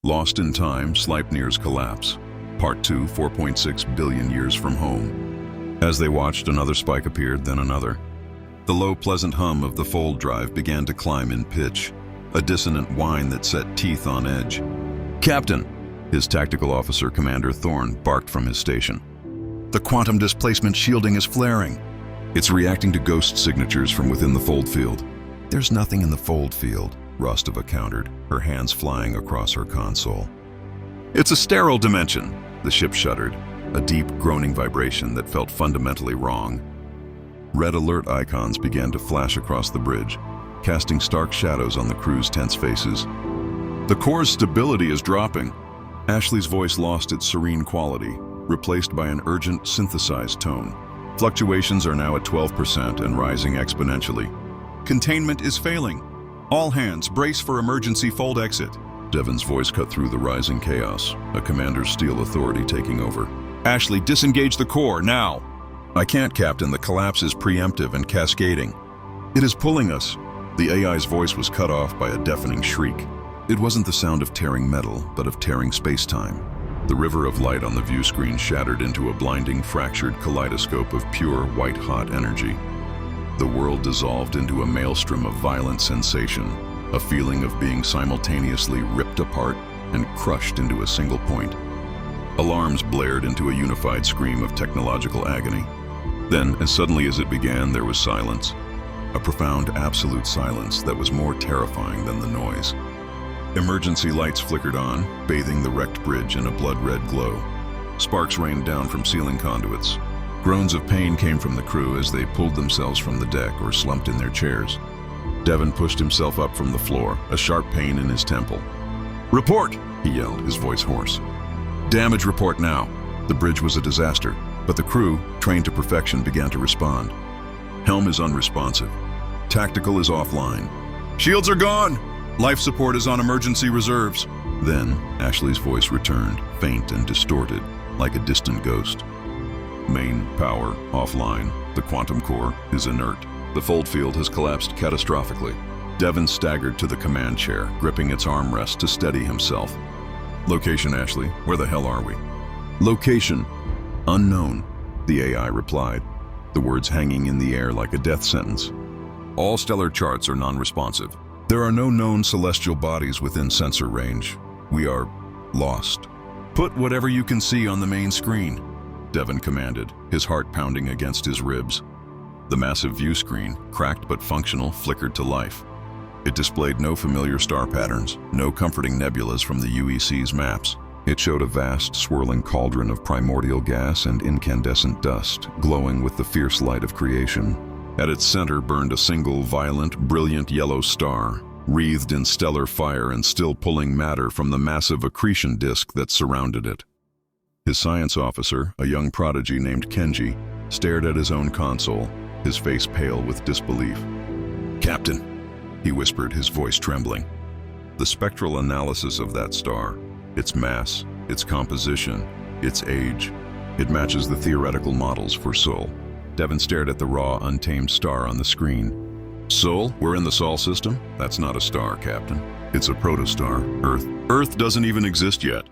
Lost in Time, Sleipnir's Collapse. Part 2, 4.6 billion years from home. As they watched, another spike appeared, then another. The low, pleasant hum of the fold drive began to climb in pitch, a dissonant whine that set teeth on edge. "Captain!" His tactical officer, Commander Thorne, barked from his station. "The quantum displacement shielding is flaring. It's reacting to ghost signatures from within the fold field." "There's nothing in the fold field," Rostova countered, her hands flying across her console. "It's a sterile dimension." The ship shuddered, a deep, groaning vibration that felt fundamentally wrong. Red alert icons began to flash across the bridge, casting stark shadows on the crew's tense faces. "The core's stability is dropping." Ashley's voice lost its serene quality, replaced by an urgent, synthesized tone. "Fluctuations are now at 12% and rising exponentially. Containment is failing. All hands, brace for emergency fold exit." Devon's voice cut through the rising chaos, a commander's steel authority taking over. "Ashley, disengage the core, now!" "I can't, Captain. The collapse is preemptive and cascading. It is pulling us." The AI's voice was cut off by a deafening shriek. It wasn't the sound of tearing metal, but of tearing space-time. The river of light on the view screen shattered into a blinding, fractured kaleidoscope of pure, white-hot energy. The world dissolved into a maelstrom of violent sensation, a feeling of being simultaneously ripped apart and crushed into a single point. Alarms blared into a unified scream of technological agony. Then, as suddenly as it began, there was silence. A profound, absolute silence that was more terrifying than the noise. Emergency lights flickered on, bathing the wrecked bridge in a blood-red glow. Sparks rained down from ceiling conduits. Groans of pain came from the crew as they pulled themselves from the deck or slumped in their chairs. Devon pushed himself up from the floor, a sharp pain in his temple. "Report!" he yelled, his voice hoarse. "Damage report now." The bridge was a disaster, but the crew, trained to perfection, began to respond. "Helm is unresponsive. Tactical is offline. Shields are gone! Life support is on emergency reserves." Then, Ashley's voice returned, faint and distorted, like a distant ghost. "Main power offline. The quantum core is inert. The fold field has collapsed catastrophically." Devon staggered to the command chair, gripping its armrest to steady himself. "Location, Ashley. Where the hell are we?" "Location unknown," the AI replied, the words hanging in the air like a death sentence. "All stellar charts are non-responsive. There are no known celestial bodies within sensor range. We are lost." "Put whatever you can see on the main screen," Devon commanded, his heart pounding against his ribs. The massive view screen, cracked but functional, flickered to life. It displayed no familiar star patterns, no comforting nebulas from the UEC's maps. It showed a vast, swirling cauldron of primordial gas and incandescent dust, glowing with the fierce light of creation. At its center burned a single, violent, brilliant yellow star, wreathed in stellar fire and still pulling matter from the massive accretion disk that surrounded it. His science officer, a young prodigy named Kenji, stared at his own console, his face pale with disbelief. "Captain," he whispered, his voice trembling. "The spectral analysis of that star, its mass, its composition, its age, it matches the theoretical models for Sol." Devon stared at the raw, untamed star on the screen. "Sol? We're in the Sol system? That's not a star, Captain. It's a protostar, Earth. Earth doesn't even exist yet."